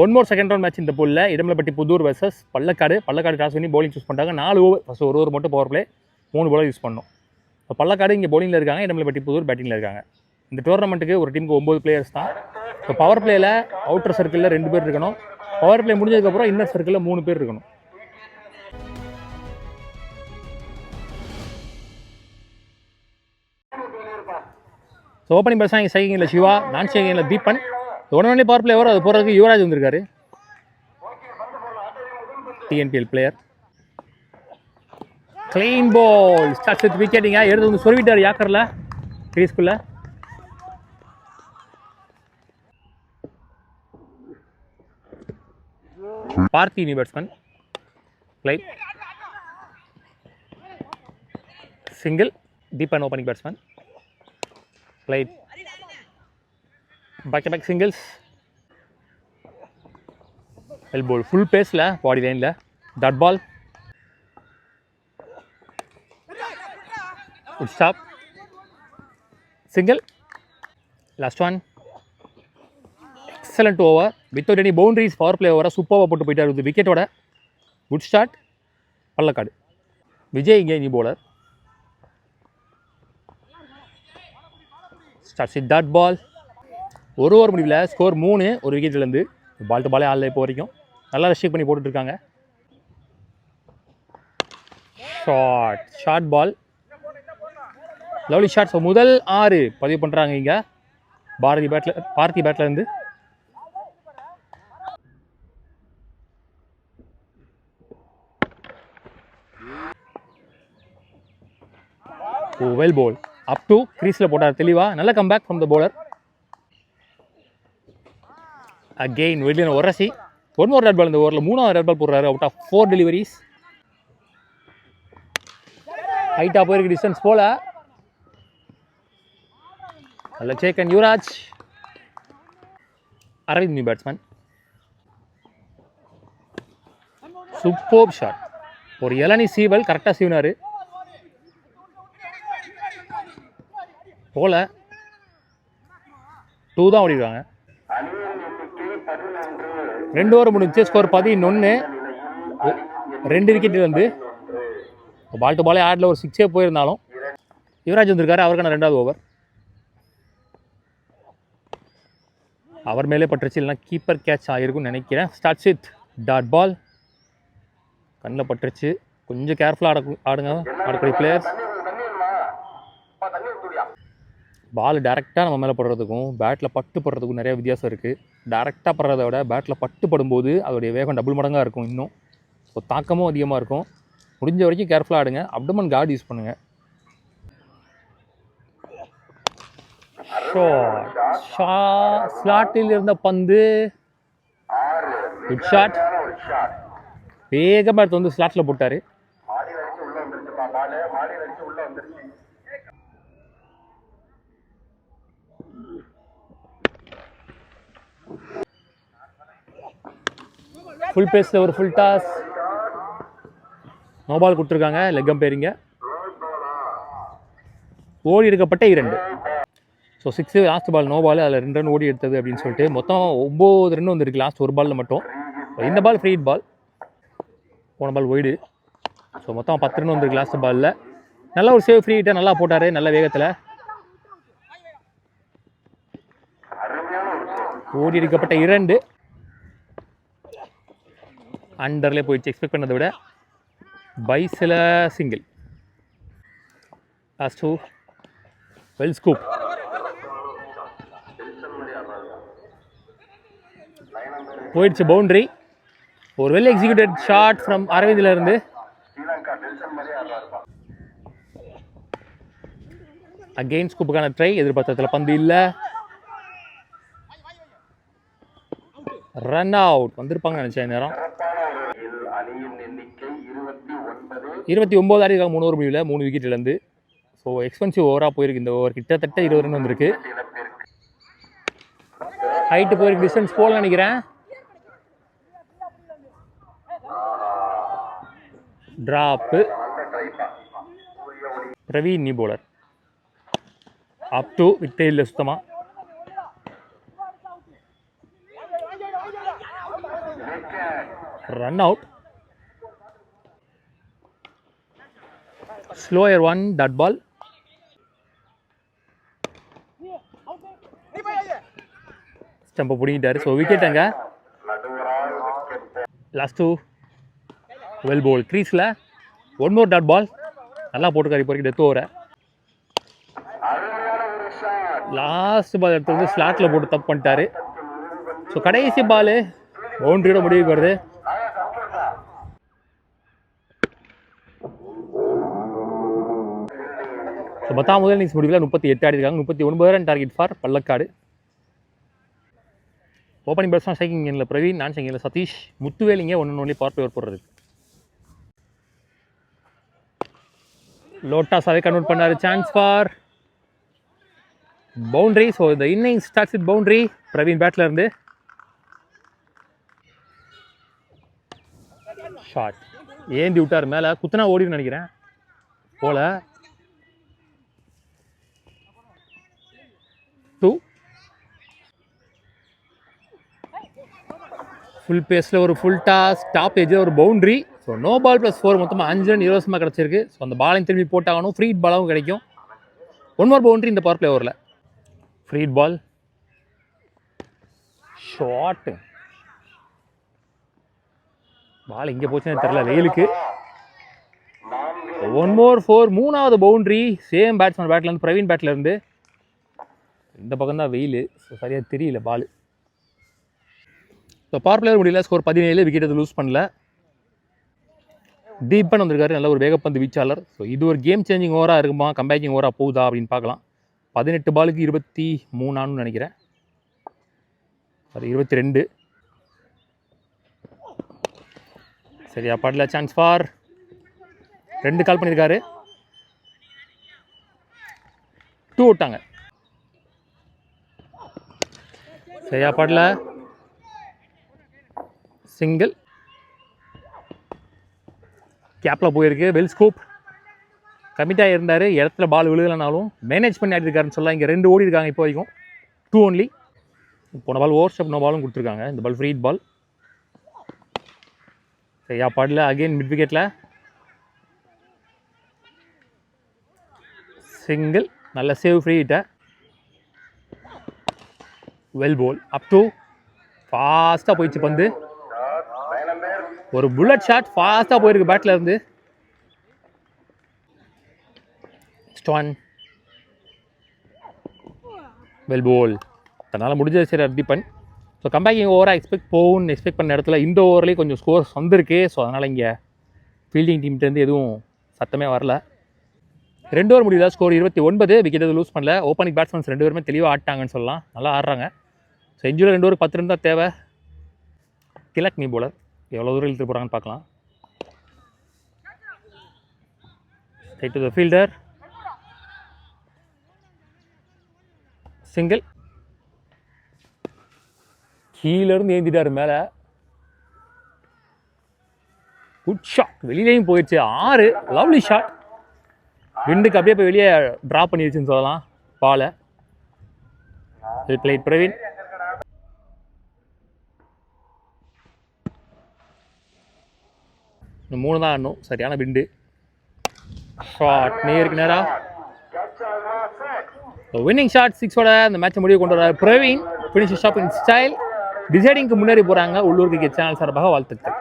One more second round match இந்த போலில் Edamalaipatti Pudur versus Pallakkadu. Pallakkadu toss பண்ணி பவுலிங் சூஸ் பண்ணிட்டாங்க. 4 ஓவர் ஃபஸ்ட் ஒரு ஓவர் மட்டும் பவர் பிளே, 3 bowler யூஸ் பண்ணோம். இப்போ பள்ளக்காடு இங்கே பவுலிங்கில் இருக்காங்க, இடமலைப்பட்டி புதூர் பேட்டிங்கில் இருக்காங்க. இந்த டோர்னமெண்ட்டுக்கு ஒரு டீமுக்கு 9 players தான். இப்போ பவர் பிளேயில் அவுட்டர் சர்க்கிளில் 2 பேர் இருக்கணும். பவர் பிளே முடிஞ்சதுக்கப்புறம் இன்னர் சர்க்கிளில் 3 பேர் இருக்கணும். ஸோ ஓப்பனிங் பேட்ஸ்மேன் ஸ்ட்ரைக்கிங்கில் சிவா, நான் ஸ்ட்ரைக்கிங்கில் தீபன். உடனே பவர் பிளே வரும், அது போகிறதுக்கு யுவராஜ் வந்திருக்காரு, TNPL player. Clean ball starts with விக்கெட்டிங்க. எடுத்து வந்து சொருவிட்டார் யாக்கரில் கிரீஸ்குள்ளே. Parthi new batsman. Light single. Deepan opening batsman. Light back to back singles. Elbow full பேஸில் பாடி லைனில் dot ball. Good stop. Single. Last one. Excellent over without any boundaries. Power play ஓவராக சூப்பராக போட்டு போயிட்டார் வித் விக்கெட்டோட. Good start Pallakadu. விஜய் இங்கே new bowler. Starts with dot ball. ஒரு over முடிவில் ஸ்கோர் 3, ஒரு விக்கெட்லேருந்து. பால் டு பாலே ஆடல இப்போ வரைக்கும். நல்லா ரெஸ்ட்ரிக்ட் பண்ணி போட்டுட்ருக்காங்க. Short ball. Lovely shot. So முதல் 6 பதிவு பண்ணுறாங்க இங்கே பார்த்தி பேட்டில் இருந்து. வெல் போல் அப் டு கிரீஸில் போட்டார் தெளிவாக. நல்ல comeback from the bowler. Again வெளியே உரசி 1 more red ball. இந்த ஓவரில் 3வது red ball போடுறாரு. Out of 4 deliveries. ஹைட்டாக போயிருக்கு டிஸ்டன்ஸ் போல. நல்ல சேக்கன் Yuvraj. Aravind new batsman. Super shot. ஒரு இளநி சீவல் கரெக்டாக சீவினார் போல. 2 தான் ஓடிடுவாங்க. 2 ஓவர் முடிஞ்சு ஸ்கோர் 11. 2 விக்கெட்டு வந்து பால் டு பாலே ஆடில் ஒரு 6 போயிருந்தாலும் யுவராஜ் வந்திருக்காரு. அவருக்கான 2வது ஓவர். அவர் மேலே பட்டுருச்சு, இல்லைனா கீப்பர் கேட்ச் ஆகிருக்குன்னு நினைக்கிறேன். Starts with dot ball. கண்ணில் பட்டுருச்சு. கொஞ்சம் கேர்ஃபுல்லாக ஆடக்கூடிய பிளேயர்ஸ். பால் டேரெக்டாக நம்ம மேலே படுறதுக்கும் பேட்டில் பட்டு படுறதுக்கும் நிறைய வித்தியாசம் இருக்குது. டேரெக்டாக படுறத விட பேட்டில் பட்டு படும்போது அதோடைய வேகம் டபுள் மடங்காக இருக்கும் இன்னும். ஸோ தாக்கமும் அதிகமாக இருக்கும். முடிஞ்ச வரைக்கும் கேர்ஃபுல்லாக ஆடுங்க. அப்டமன் கார்டு யூஸ் பண்ணுங்கள். ஸ்லாட்டில் இருந்த பந்து. Good shot. வேகமாக எடுத்து வந்து ஸ்லாட்டில் போட்டார். ஃபுல் பேஸில் ஒரு ஃபுல் டாஸ். நோ பால் கொடுத்துருக்காங்க. லெக் அம்பையரிங்க. ஓடி எடுக்கப்பட்ட 2. So 6 last ball no ball. அதில் 2 ரன் ஓடி எடுத்தது அப்படின்னு சொல்லிட்டு மொத்தம் 9 ரன் வந்துருக்கு லாஸ்ட் ஒரு பாலில் மட்டும். இந்த பால் ஃப்ரீ ஹிட் பால், போன பால் ஒய்டு. ஸோ மொத்தம் 10 ரன் வந்துருக்கு லாஸ்ட் பாலில். நல்லா ஒரு சேவ் ஃப்ரீ ஹிட்டை நல்லா போட்டார் நல்ல வேகத்தில். ஓடி எடுக்கப்பட்ட 2 அண்டர்லேயே போயிடுச்சு. எக்ஸ்பெக்ட் பண்ணதை விட. பைஸில் சிங்கிள். Last 2 well scoop. போயிடுச்சு பவுண்டரி. ஒரு வெல் எக்ஸிக்யூட்டட் ஷாட் ஃப்ரம் அரவிந்தில் இருந்து. Again ஸ்கூப்புக்கான try. எதிர்பார்த்ததில் பந்து இல்லை. Run out. வந்திருப்பாங்கன்னு நினச்சேன் நேரம். 29 ஆடிருக்காங்க 3 ஓவர் முடிவில் 3 விக்கெட்லேருந்து. ஸோ எக்ஸ்பென்சிவ் ஓவராக போயிருக்கு இந்த ஓவர். கிட்டத்தட்ட 20 ரன் வந்திருக்கு. ஹைட்டு போயிருக்கு. டிஸ்டன்ஸ் போல் நினைக்கிறேன். Drop. Praveen new bowler. Up to விட்டே இல்லை சுத்தமாக. Run out. Slower one dot ball. ஸ்டம்பை பிடிக்கிட்டாரு. ஸோ விக்கெட் அங்கே. லாஸ்ட் டூ வெல் போல் க்ரீஸில். One more dot ball. நல்லா போட்டுக்காரு இப்போ வரைக்கும் டெத் ஓவரை. லாஸ்ட் பால் எடுத்து வந்து ஸ்லாட்டில் போட்டு தப்பு பண்ணிட்டாரு. ஸோ கடைசி பால் பவுண்டரியோட முடிவுக்கு வருது. ஸோ 10ஆம் இன்னிங்ஸ் முடிவில் 38 ஆடிருக்காங்க. 39 run target for Pallakkadu. Opening batsman striking எண்ணில் பிரவீன், நான் ஸ்ட்ரைக்கிங்கில் சதீஷ். முத்துவேலிங்க ஒன்று பவர் பிளே போடுறது. லோட்டாஸாவே கன்வெர்ட் பண்ணாரு. Chance for boundary. ஸோ இந்த innings starts with boundary. Praveen battle இருந்து ஷாட் ஏந்தி விட்டார். மேலே குத்துனா ஓடின்னு நினைக்கிறேன் போல. 2 ஃபுல் பேஸில் ஒரு ஃபுல் டாஸ். டாப் ஏஜில் ஒரு பவுண்டரி. ஸோ நோ பால் +4 மொத்தமாக 5 ரன் இலவசமாக கிடச்சிருக்கு. ஸோ அந்த பாலையும் திரும்பி போட்டாகணும். ஃப்ரீட் பாலாகவும் கிடைக்கும். ஒன் மோர் பவுண்டரி இந்த பவர் பிளே ஓவரில். Free hit ball shot. பால் எங்கே போச்சுன்னு தெரியல வெயிலுக்கு. One more 4. 3வது பவுண்டரி. சேம் பேட்ஸ்மேன் பேட்லேருந்து பிரவீன் பேட்லேருந்து. இந்த பக்கம் தான் வெயில். ஸோ சரியாக தெரியல பால். ஸோ பவர் பிளேயர் முடியல. ஸ்கோர் 17. விக்கெட் எதுவும் லூஸ் பண்ணல. டீப்பன் வந்திருக்காரு. நல்ல ஒரு வேகப்பந்து வீச்சாளர். ஸோ இது ஒரு கேம் சேஞ்சிங் ஓவராக இருக்குமா, கம்பேக்கிங் ஓவராக போகுதா அப்படின்னு பார்க்கலாம். 18 பாலுக்கு 23 நினைக்கிறேன். அது 22. சரியா பாடல. சான்ஸ் ஃபார் 2 கால் பண்ணியிருக்காரு. 2 விட்டாங்க. சரியா பாடல. சிங்கிள். கேப்பில் போயிருக்கு. Well scoop. கமிட்டாக இருந்தார். இடத்துல பால் விழுகலனாலும் மேனேஜ் பண்ணி ஆடிருக்காருன்னு சொல்லலாம். இங்கே 2 ஓடி இருக்காங்க இப்போ வரைக்கும். 2 ஒன்லி. போன பால் ஓவர் ஸ்டெப் நோ பாலும் கொடுத்துருக்காங்க. இந்த பால் ஃப்ரீட் பால். சரியா பாடல. அகெயின் மிட் விக்கெட்டில் சிங்கிள். நல்ல சேவ் ஃப்ரீ ஹிட்டை. Well bowled. அப் டு ஃபாஸ்ட்டாக போயிடுச்சு பந்து. ஒரு புல்லட் ஷாட் ஃபாஸ்ட்டாக போயிருக்கு பேட்டில் இருந்து. ஸ்டான் வெல் போல். அதனால் முடிஞ்சது சரி தீபன். ஸோ கம்பேக்கிங் ஓவராக எக்ஸ்பெக்ட் பண்ண இடத்துல இந்த ஓவர்லேயும் கொஞ்சம் ஸ்கோர்ஸ் வந்திருக்கு. ஸோ அதனால் இங்கே ஃபீல்டிங் டீம்கிட்டேருந்து எதுவும் சத்தமே வரல. 2 ஓவர் முடியல. ஸ்கோர் 29. விக்கெட் எதுவும் லூஸ் பண்ணல. ஓப்பனிங் பேட்ஸ்மேன்ஸ் 2 பேருமே தெளிவாக ஆட்டாங்கன்னு சொல்லலாம். நல்லா ஆடுறாங்க. ஸோ இன்ஜூரியில் 2 ஓவருக்கு 10 ரன் தான் தேவை. திலக் நீ போலர் எவ்வளோ தூரம் இழுத்து போகிறாங்கன்னு பார்க்கலாம். Straight to the fielder. Single. கீழேருந்து ஏந்திட்டார் மேலே. Good shot. வெளியிலையும் போயிடுச்சு. 6. Lovely shot. விண்டுக்கு அப்படியே போய் வெளியே ட்ராப் பண்ணிடுச்சுன்னு சொல்லலாம் பாலை. பிளேட் பிரவீன். இந்த 3 தான் ஆடணும். சரியான விண்டு. ஷாட் நேருக்கு நேராக. வின்னிங் ஷாட் 6ஓட அந்த மேட்சை முடிவு கொண்டு வர Praveen. Finish shot in style. டிசைடிங்க்கு முன்னேறி போகிறாங்க. உள்ளூர் கிரிக்கெட் சேனல் சார்பாக வாழ்த்துக்கள்.